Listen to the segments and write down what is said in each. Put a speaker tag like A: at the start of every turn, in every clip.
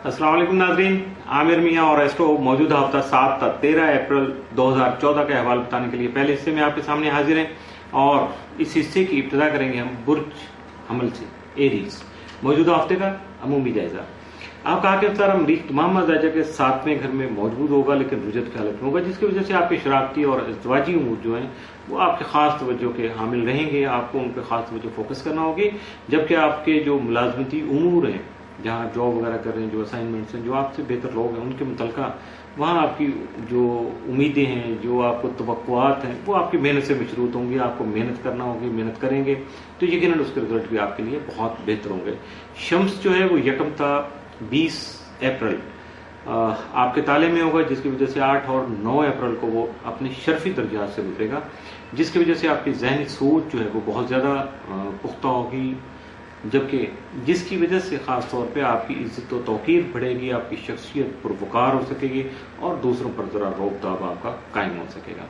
A: अस्सलाम वालेकुम नाज़रीन, आमिर मियाँ और एस्ट्रो मौजूदा हफ्ता 7 तक 13 अप्रैल 2014 का अहवाल बताने के लिए पहले हिस्से में आपके सामने हाजिर हैं और इस हिस्से की इब्तिदा करेंगे हम बुर्ज हमल से, एरीज। मौजूदा हफ्ते का अमूमी जायजा। आपका आखिर अनुसार अमरीक तमाम मजाजा के 7वें घर में मौजूद होगा, लेकिन रुजत की हालत में होगा, जिसकी वजह से आपके शरारती और इज़्वाजी उमूर जो हैं वो आपके खास तवज्जो के हामिल रहेंगे। आपको उन पर खास तवज्जो फोकस करना होगी, जबकि आपके जो मुलाजमती उमूर हैं, जहाँ जॉब वगैरह कर रहे हैं, जो असाइनमेंट्स हैं, जो आपसे बेहतर लोग हैं, उनके मुतलका वहाँ आपकी जो उम्मीदें हैं, जो आपको तवक्कुआत हैं, वो आपकी मेहनत से मशरूत होंगी। आपको मेहनत करना होगी, मेहनत करेंगे तो यकीनन उसके रिजल्ट भी आपके लिए बहुत बेहतर होंगे। शम्स जो है वो यकम था 20 अप्रैल आपके ताले में होगा, जिसकी वजह से 8 और 9 अप्रैल को वो अपने शर्फी दर्जात से गुजरेगा, जिसकी वजह से आपकी जहनी सोच जो है वो बहुत ज़्यादा पुख्ता होगी, जबकि जिसकी वजह से ख़ास तौर पे आपकी इज्जत व तौक़ीर बढ़ेगी, आपकी शख्सियत पुरवकार हो सकेगी और दूसरों पर ज़रा रोब-दाब आपका कायम हो सकेगा।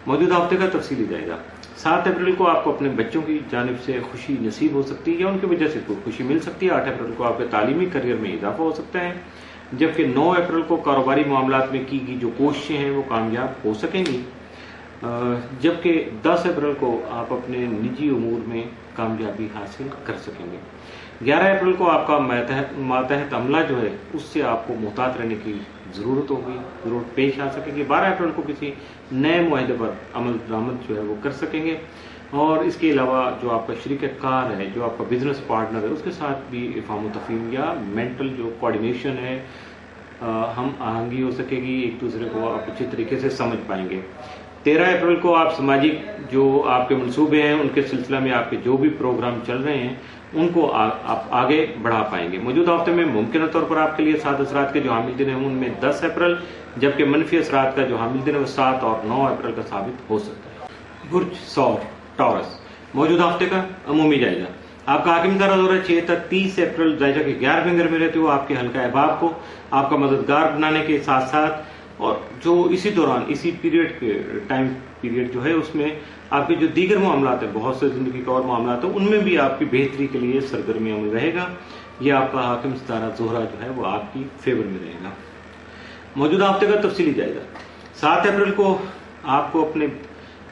A: मौजूदा हफ्ते का तफसीली जायजा। 7 अप्रैल को आपको अपने बच्चों की जानिब से खुशी नसीब हो सकती है या उनकी वजह से कोई खुशी मिल सकती है। 8 अप्रैल को आपके तालीमी करियर में इजाफा हो सकता है, जबकि 9 अप्रैल को कारोबारी मामलात में की गई जो कोशिशें हैं वो कामयाब हो सकेंगी, जबकि 10 अप्रैल को आप अपने निजी उमूर में कामयाबी हासिल कर सकेंगे। 11 अप्रैल को आपका मातहत अमला जो है उससे आपको मोहतात रहने की ज़रूरत पेश आ सकेगी। 12 अप्रैल को किसी नए मुआहदे पर अमल दरामद जो है वो कर सकेंगे और इसके अलावा जो आपका शरीक कार है, जो आपका बिजनेस पार्टनर है, उसके साथ भी इफ़ाम तफ़हीम या मेंटल जो कोऑर्डिनेशन है, हम आहंगी हो सकेगी, एक दूसरे को आप अच्छे तरीके से समझ पाएंगे। 13 अप्रैल को आप सामाजिक जो आपके मनसूबे हैं, उनके सिलसिला में आपके जो भी प्रोग्राम चल रहे हैं उनको आप आगे बढ़ा पाएंगे। मौजूदा हफ्ते में मुमकिन तौर पर आपके लिए 7 असरात के जो हामिल दिन है उनमें 10 अप्रैल, जबकि मनफी असरात का जो हामिल दिन है वो 7 और 9 अप्रैल का साबित हो सकता है। बुर्ज सौर टॉरस। मौजूदा हफ्ते का अमूमी जायजा। आपका हाकिम दारा दौरा 6 तक 30 अप्रैल जायजा के 11वें घर में रहते हुए आपके हल्का अहबाब को आपका मददगार बनाने के साथ साथ और जो इसी दौरान इसी पीरियड के टाइम पीरियड जो है उसमें आपके जो दीगर मामलात हैं, बहुत से जिंदगी के और मामलात हैं, उनमें भी आपकी बेहतरी के लिए सरगर्मी अमल रहेगा। यह आपका हाकिम सितारा ज़ोहरा जो है वो आपकी फेवर में रहेगा। मौजूदा हफ्ते का तफसीली जायजा। 7 अप्रैल को आपको अपने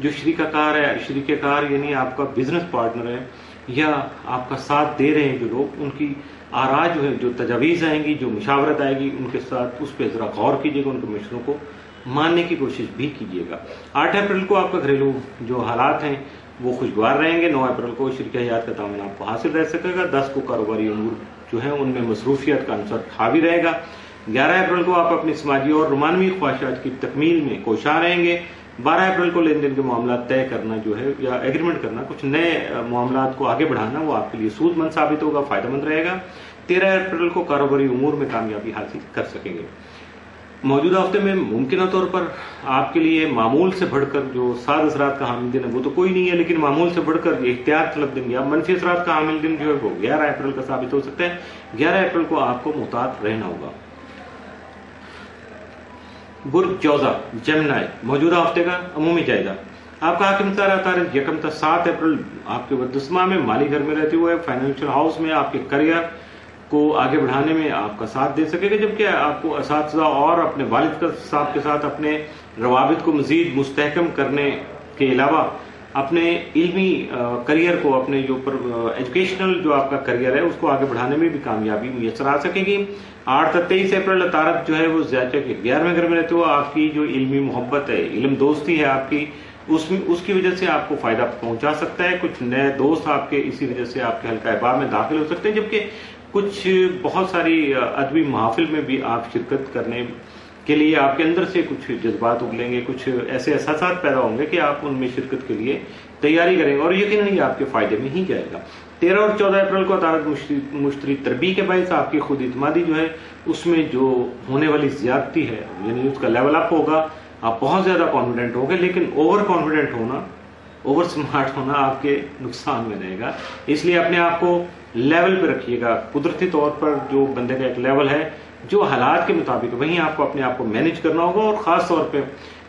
A: जो शरीक कार यानी आपका बिजनेस पार्टनर है या आपका साथ दे रहे हैं जो लोग, उनकी आरा जो है, जो तजावीज़ आएंगी, जो मुशावरत आएगी, उनके साथ उस पर ज़रा गौर कीजिएगा, उनके मशवरों को मानने की कोशिश भी कीजिएगा। 8 अप्रैल को आपका घरेलू जो हालात हैं वो खुशगवार रहेंगे। 9 अप्रैल को शरीक हयात का दामन आपको हासिल रह सकेगा। 10 को कारोबारी उमूर जो है उनमें मसरूफियत का अंसर हावी रहेगा। 11 अप्रैल को आप अपनी समाजी और रोमानवी ख्वाहिशात की तकमील में कोशां रहेंगे। 12 अप्रैल को लेन देन के मामला तय करना जो है या एग्रीमेंट करना, कुछ नए मामलात को आगे बढ़ाना, वो आपके लिए सूदमंद साबित होगा, फायदेमंद रहेगा। 13 अप्रैल को कारोबारी उमूर में कामयाबी हासिल कर सकेंगे। मौजूदा हफ्ते में मुमकिन तौर पर आपके लिए मामूल से बढ़कर जो 7 असरात का हामिल दिन है वो तो कोई नहीं है, लेकिन मामूल से बढ़कर एहतियात तलब दिन या मनफी असरात का हामिल दिन जो है वो 11 अप्रैल का साबित हो सकता है। 11 अप्रैल को आपको मुहतात रहना होगा। बुर्ज जौजा जेमिनी। मौजूदा हफ्ते का अमूमी जायजा। आपका हाकिम तारीख यकम था 7 अप्रैल आपके वदस्मा में माली घर में रहते हुए फाइनेंशियल हाउस में आपके करियर को आगे बढ़ाने में आपका साथ दे सकेगा, जबकि आपको असातिज़ा और अपने वालिद साहब के साथ अपने रवाबित को मजीद मुस्तहकम करने के अलावा अपने इल्मी करियर को, अपने जो एजुकेशनल जो आपका करियर है उसको आगे बढ़ाने में भी कामयाबी मुयसर आ सकेगी। 8 तक 23 अप्रैल तारक जो है वो ज़ायचा के 11वें घर में रहते हुए आपकी जो इल्मी मोहब्बत है, इल्म दोस्ती है आपकी, उसकी वजह से आपको फायदा पहुंचा सकता है। कुछ नए दोस्त आपके इसी वजह से आपके हल्का अहबाब में दाखिल हो सकते हैं, जबकि कुछ बहुत सारी अदबी महफिल में भी आप शिरकत करने के लिए आपके अंदर से कुछ जज्बात उगलेंगे, कुछ ऐसे एहसास पैदा होंगे कि आप उनमें शिरकत के लिए तैयारी करेंगे और यकीनन ये आपके फायदे में ही जाएगा। 13 और 14 अप्रैल को अदालत मुश्तरी तरबी के बायस आपकी खुद इतमादी जो है उसमें जो होने वाली ज्यादती है यानी उसका लेवल अप होगा। आप बहुत ज्यादा कॉन्फिडेंट होंगे, लेकिन ओवर कॉन्फिडेंट होना, ओवर स्मार्ट होना आपके नुकसान में रहेगा। इसलिए अपने आप को लेवल पे रखिएगा। कुदरती तौर पर जो बंदे का एक लेवल है जो हालात के मुताबिक, वहीं आपको अपने आप को मैनेज करना होगा और खास तौर पे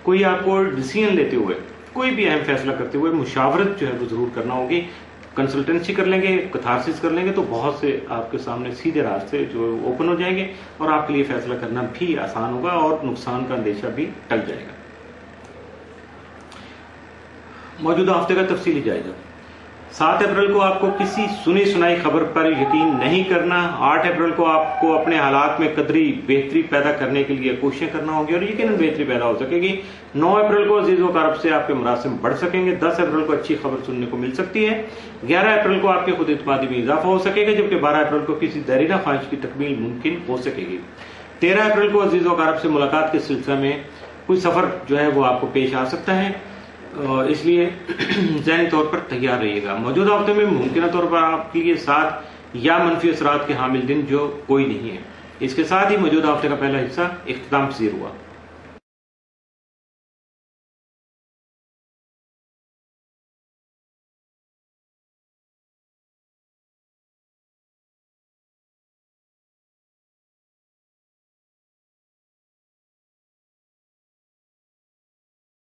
A: कोई आपको डिसीजन लेते हुए, कोई भी अहम फैसला करते हुए मुशावरत जो है वो जरूर करना होगी। कंसल्टेंसी कर लेंगे, कथारसिस कर लेंगे, तो बहुत से आपके सामने सीधे रास्ते जो ओपन हो जाएंगे और आपके लिए फैसला करना भी आसान होगा और नुकसान का अंदेशा भी टल जाएगा। मौजूदा हफ्ते का तफसीली जायजा। 7 अप्रैल को आपको किसी सुनी सुनाई खबर पर यकीन नहीं करना। 8 अप्रैल को आपको अपने हालात में कदरी बेहतरी पैदा करने के लिए कोशिशें करना होगी और यकीनन बेहतरी पैदा हो सकेगी। 9 अप्रैल को अजीजों का रब से आपके मरासिम बढ़ सकेंगे। 10 अप्रैल को अच्छी खबर सुनने को मिल सकती है। 11 अप्रैल को आपके खुद इत्मीनान में इजाफा हो सकेगा, जबकि 12 अप्रैल को किसी देरीना ख्वाहिश की तकमील मुमकिन हो सकेगी। 13 अप्रैल को अजीजों का रब से मुलाकात के सिलसिले में कोई सफर जो है वो आपको पेश आ सकता है, इसलिए ज़हनी तौर पर तैयार रहिएगा। मौजूदा हफ्ते में मुमकिन तौर पर आपके लिए 7 या मनफी असरात के हामिल दिन जो कोई नहीं है। इसके साथ ही मौजूदा हफ्ते का पहला हिस्सा इख्तिताम पसीर हुआ।